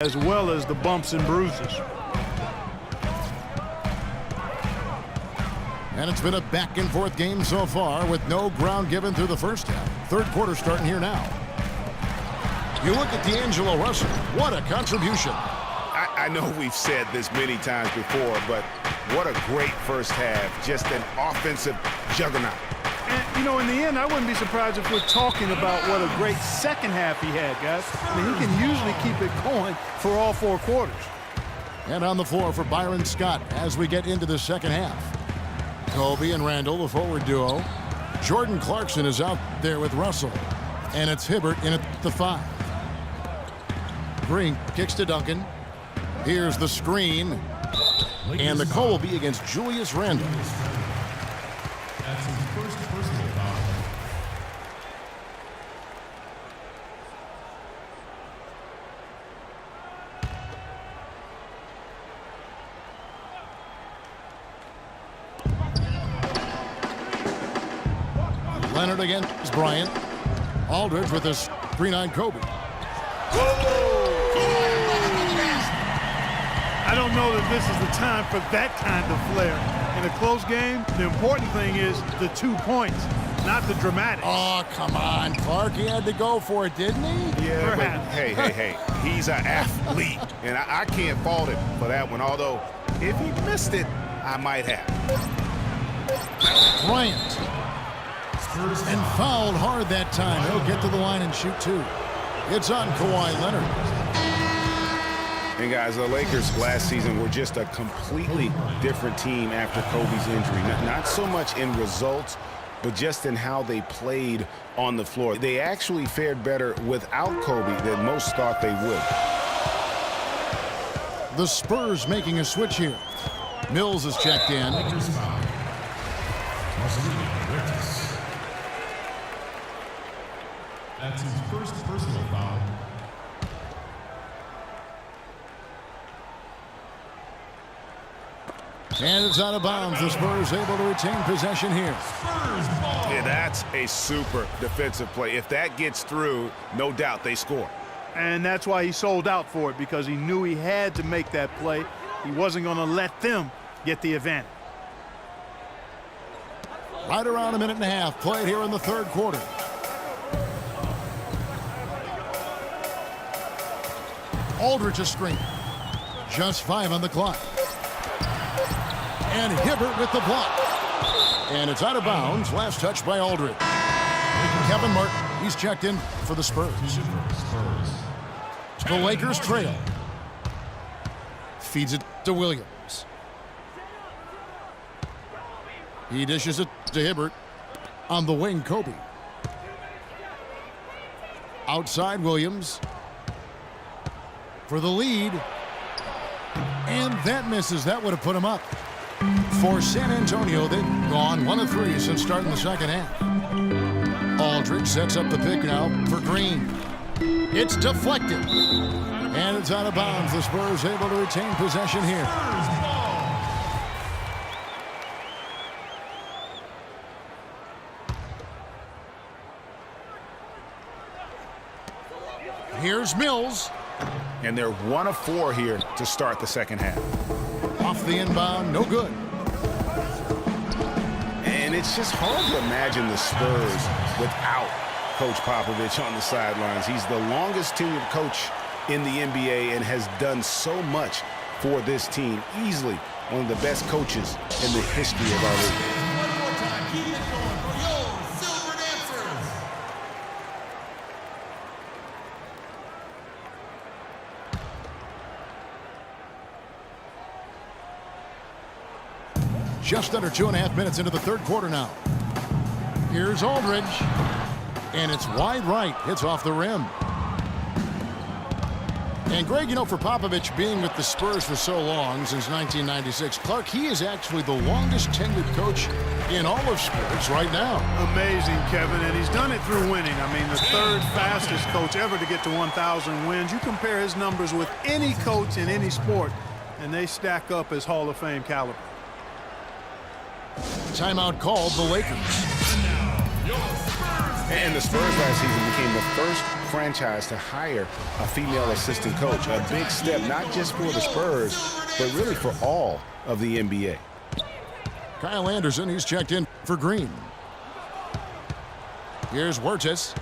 as well as the bumps and bruises. And it's been a back-and-forth game so far with no ground given through the first half. Third quarter starting here now. You look at D'Angelo Russell. What a contribution. I know we've said this many times before, but what a great first half. Just an offensive juggernaut. And, you know, in the end, I wouldn't be surprised if we're talking about what a great second half he had, guys. I mean, he can usually keep it going for all four quarters. And on the floor for Byron Scott as we get into the second half. Kobe and Randall, the forward duo. Jordan Clarkson is out there with Russell. And it's Hibbert in at the 5. Green kicks to Duncan. Here's the screen. And the call will be against Julius Randle. That's his first personal foul. Leonard against Bryant. Aldridge with his 3-9 Kobe. I don't know that this is the time for that kind of flair. In a close game, the important thing is the 2 points, not the dramatics. Oh, come on, Clark. He had to go for it, didn't he? Yeah, but Perhaps. hey. He's an athlete, and I can't fault him for that one, although if he missed it, I might have. Bryant. And fouled hard that time. He'll get to the line and shoot 2. It's on Kawhi Leonard. And guys, the Lakers last season were just a completely different team after Kobe's injury. Not so much in results, but just in how they played on the floor. They actually fared better without Kobe than most thought they would. The Spurs making a switch here. Mills is checked in. Lakers foul. Marcelino Huertas. That's his first personal foul. And it's out of bounds. The Spurs able to retain possession here. Yeah, that's a super defensive play. If that gets through, no doubt they score. And that's why he sold out for it, because he knew he had to make that play. He wasn't going to let them get the advantage. Right around a minute and a half played here in the third quarter. Aldridge a screen. Just 5 on the clock. And Hibbert with the block. And it's out of bounds. Last touch by Aldridge. Kevin Martin, he's checked in for the Spurs. The Lakers trail. Feeds it to Williams. He dishes it to Hibbert. On the wing, Kobe. Outside Williams. For the lead. And that misses. That would have put him up. For San Antonio, they've gone 1 of 3 since starting the second half. Aldridge sets up the pick now for Green. It's deflected. And it's out of bounds. The Spurs able to retain possession here. Here's Mills. And they're 1 of 4 here to start the second half. Off the inbound, no good. And it's just hard to imagine the Spurs without Coach Popovich on the sidelines. He's the longest tenured coach in the NBA and has done so much for this team. Easily one of the best coaches in the history of our league. One more time. Keep it going for your Silver Dancers. Just under 2.5 minutes into the third quarter now. Here's Aldridge. And it's wide right. Hits off the rim. And Greg, you know, for Popovich being with the Spurs for so long, since 1996, Clark, he is actually the longest tenured coach in all of sports right now. Amazing, Kevin, and he's done it through winning. I mean, the third fastest coach ever to get to 1,000 wins. You compare his numbers with any coach in any sport, and they stack up as Hall of Fame caliber. Timeout called the Lakers. And now, your Spurs And the Spurs last season became the first franchise to hire a female assistant coach. A big step, not just for the Spurs, but really for all of the NBA. Kyle Anderson, he's checked in for Green. Here's Wirtz.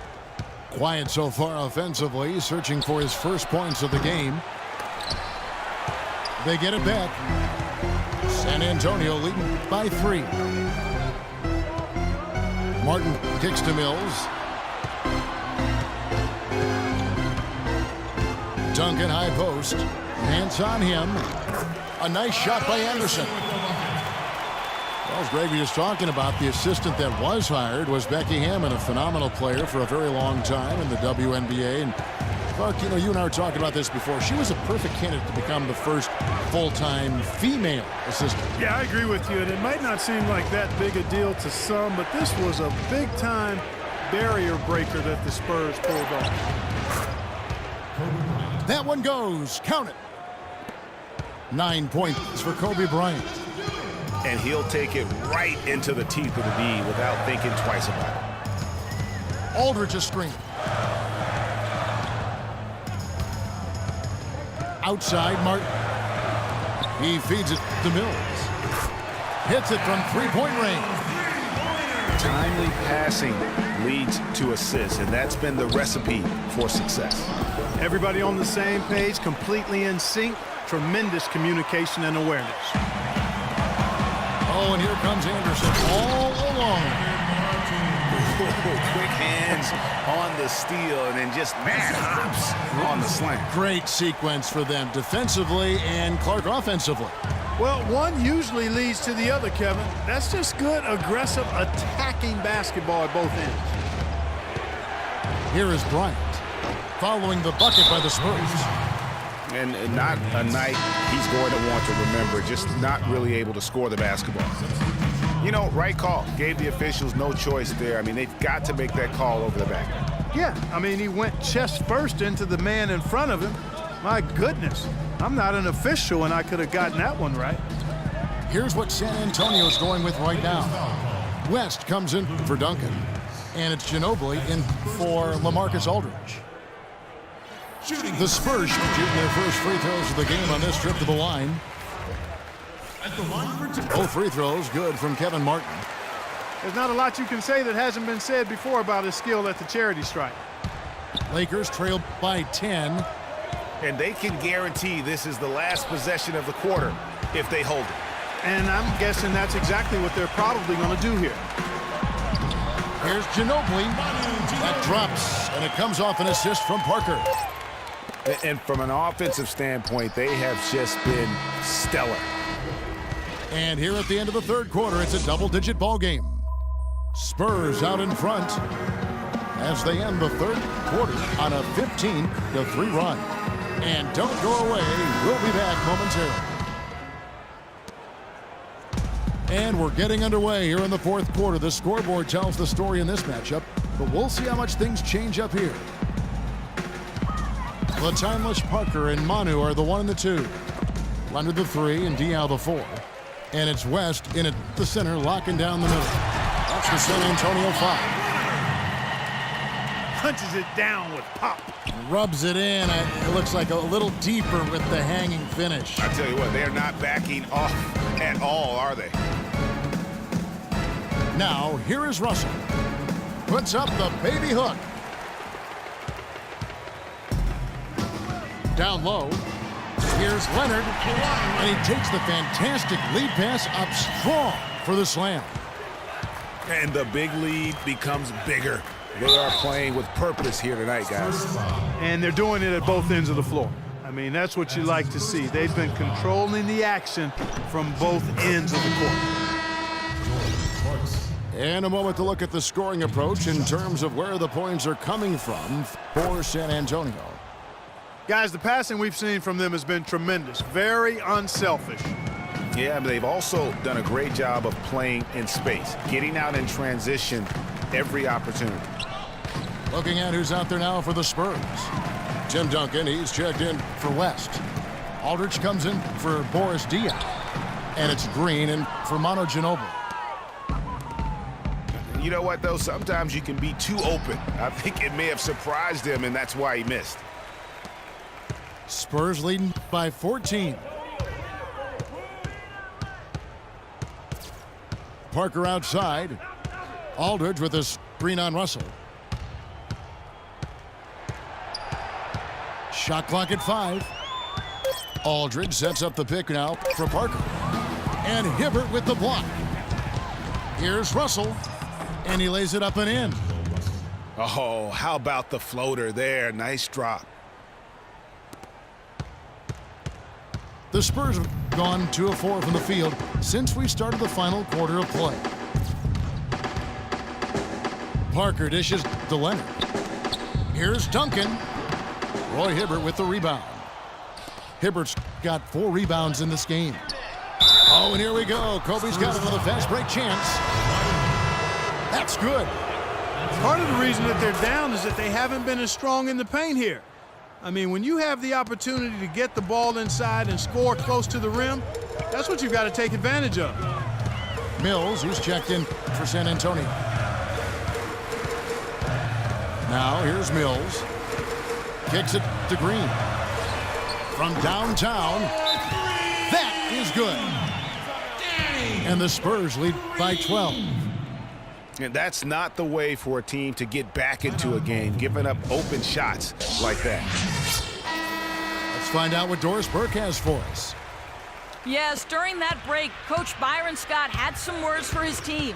Quiet so far offensively, searching for his first points of the game. They get it back. San Antonio leading by 3. Martin kicks to Mills. Duncan high post. Hands on him. A nice shot by Anderson. Well, as Greg was talking about, the assistant that was hired was Becky Hammon, a phenomenal player for a very long time in the WNBA. And Clark, you know, you and I were talking about this before. She was a perfect candidate to become the first full-time female assistant. Yeah, I agree with you, and it might not seem like that big a deal to some, but this was a big-time barrier breaker that the Spurs pulled off. That one goes. Count it. 9 points for Kobe Bryant. And he'll take it right into the teeth of the D without thinking twice about it. Aldridge a screen. Outside, Martin. He feeds it to Mills. Hits it from three-point range. Timely passing leads to assists, and that's been the recipe for success. Everybody on the same page, completely in sync, tremendous communication and awareness. Oh, and here comes Anderson all alone. Quick hands on the steal, and then just mad hops on the slam. Great sequence for them defensively and Clark offensively. Well, one usually leads to the other, Kevin. That's just good, aggressive, attacking basketball at both ends. Here is Bryant following the bucket by the Spurs. And not a night he's going to want to remember, just not really able to score the basketball. You know, right call. Gave the officials no choice there. I mean, they've got to make that call over the back. Yeah, I mean, he went chest first into the man in front of him. My goodness, I'm not an official, and I could have gotten that one right. Here's what San Antonio's going with right now. West comes in for Duncan, and it's Ginobili in for LaMarcus Aldridge. The Spurs shooting their first free throws of the game on this trip to the line. Both free throws good from Kevin Martin. There's not a lot you can say that hasn't been said before about his skill at the charity stripe. Lakers trail by 10. And they can guarantee this is the last possession of the quarter if they hold it. And I'm guessing that's exactly what they're probably going to do here. Here's Ginobili. That drops, and it comes off an assist from Parker. And from an offensive standpoint, they have just been stellar. And here at the end of the third quarter, it's a double-digit ball game. Spurs out in front as they end the third quarter on a 15-3 run. And don't go away. We'll be back momentarily. And we're getting underway here in the fourth quarter. The scoreboard tells the story in this matchup, but we'll see how much things change up here. The timeless Parker and Manu are the 1 and the 2. Leonard the 3 and Diaw the 4. And it's West in at the center, locking down the middle. That's the San Antonio 5. Punches it down with pop. Rubs it in. It looks like a little deeper with the hanging finish. I tell you what, they are not backing off at all, are they? Now, here is Russell. Puts up the baby hook. Down low. Here's Leonard. And he takes the fantastic lead pass up strong for the slam. And the big lead becomes bigger. They are playing with purpose here tonight, guys. And they're doing it at both ends of the floor. I mean, that's what you like to see. They've been controlling the action from both ends of the court. And a moment to look at the scoring approach in terms of where the points are coming from for San Antonio. Guys, the passing we've seen from them has been tremendous. Very unselfish. Yeah, but they've also done a great job of playing in space, getting out in transition every opportunity. Looking at who's out there now for the Spurs. Tim Duncan, he's checked in for West. Aldridge comes in for Boris Diaw. And it's Green in for Manu Ginobili. you know what, though? Sometimes you can be too open. I think it may have surprised him, and that's why he missed. Spurs leading by 14. Parker outside. Aldridge with a screen on Russell. Shot clock at 5. Aldridge sets up the pick now for Parker. And Hibbert with the block. Here's Russell. And he lays it up and in. Oh, how about the floater there? Nice drop. The Spurs have gone 2 of 4 from the field since we started the final quarter of play. Parker dishes to Leonard. Here's Duncan. Roy Hibbert with the rebound. Hibbert's got 4 rebounds in this game. Oh, and here we go. Kobe's got another fast break chance. That's good. Part of the reason that they're down is that they haven't been as strong in the paint here. I mean, when you have the opportunity to get the ball inside and score close to the rim, that's what you've got to take advantage of. Mills, who's checked in for San Antonio. Now here's Mills. Kicks it to Green. From downtown. That is good. And the Spurs lead by 12. And that's not the way for a team to get back into a game, giving up open shots like that. Let's find out what Doris Burke has for us. Yes, during that break, Coach Byron Scott had some words for his team.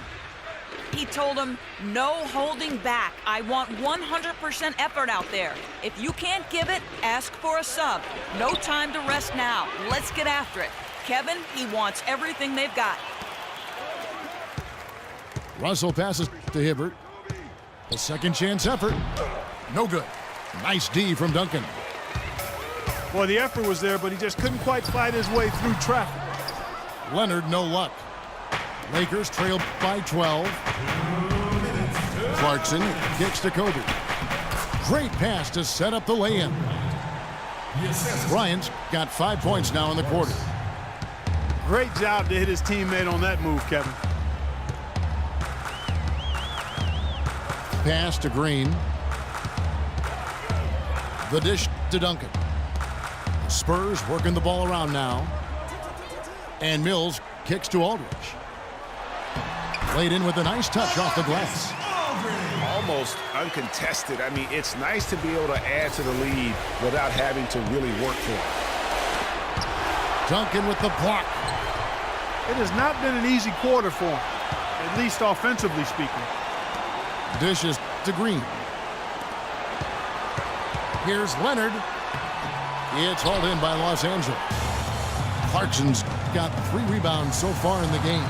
He told them, no holding back. I want 100% effort out there. If you can't give it, ask for a sub. No time to rest now. Let's get after it. Kevin, he wants everything they've got. Russell passes to Hibbert. A second chance effort. No good. Nice D from Duncan. Boy, the effort was there, but he just couldn't quite fight his way through traffic. Leonard, no luck. Lakers trail by 12. Clarkson kicks to Kobe. Great pass to set up the lay-in. Bryant's got 5 points now in the quarter. Great job to hit his teammate on that move, Kevin. Pass to Green. The dish to Duncan. Spurs working the ball around now. And Mills kicks to Aldridge. Laid in with a nice touch off the glass. Almost uncontested. I mean, it's nice to be able to add to the lead without having to really work for it. Duncan with the block. It has not been an easy quarter for him, at least offensively speaking. Dishes to Green. Here's Leonard. It's hauled in by Los Angeles. Clarkson's got 3 rebounds so far in the game.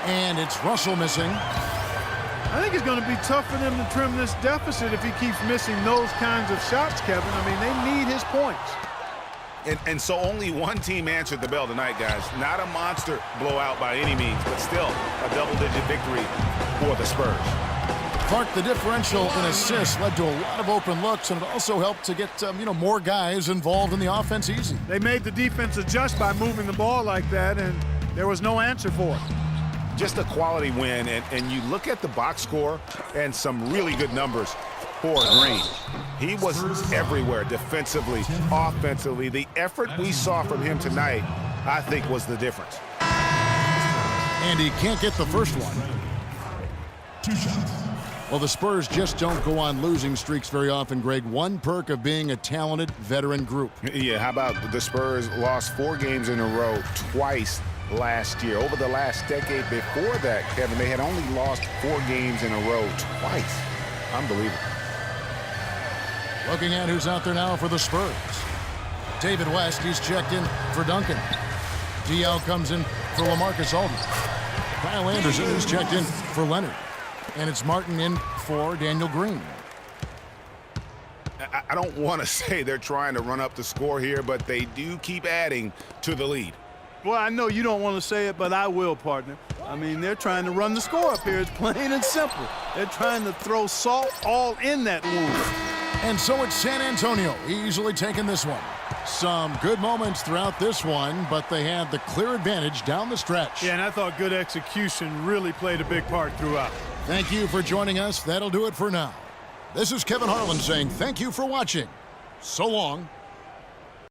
And it's Russell missing. I think it's going to be tough for them to trim this deficit if he keeps missing those kinds of shots, Kevin. I mean, they need his points. And so only one team answered the bell tonight, guys. Not a monster blowout by any means, but still a double-digit victory for the Spurs. Clark, the differential in assists led to a lot of open looks, and it also helped to get more guys involved in the offense easy. They made the defense adjust by moving the ball like that, and there was no answer for it. Just a quality win, and you look at the box score and some really good numbers for Green. He was everywhere defensively, offensively. The effort we saw from him tonight, I think, was the difference. And he can't get the first one. 2 shots. Well, the Spurs just don't go on losing streaks very often, Greg. One perk of being a talented veteran group. Yeah, how about the Spurs lost 4 games in a row twice last year. Over the last decade before that, Kevin, they had only lost 4 games in a row twice. Unbelievable. Looking at who's out there now for the Spurs. David West, he's checked in for Duncan. DL comes in for LaMarcus Aldridge. Kyle Anderson is checked in for Leonard. And it's Martin in for Daniel Green. I don't want to say they're trying to run up the score here, but they do keep adding to the lead. Well, I know you don't want to say it, but I will, partner. I mean, they're trying to run the score up here. It's plain and simple. They're trying to throw salt all in that wound. And so it's San Antonio easily taking this one. Some good moments throughout this one, but they had the clear advantage down the stretch. Yeah, and I thought good execution really played a big part throughout. Thank you for joining us. That'll do it for now. This is Kevin Harlan saying thank you for watching. So long.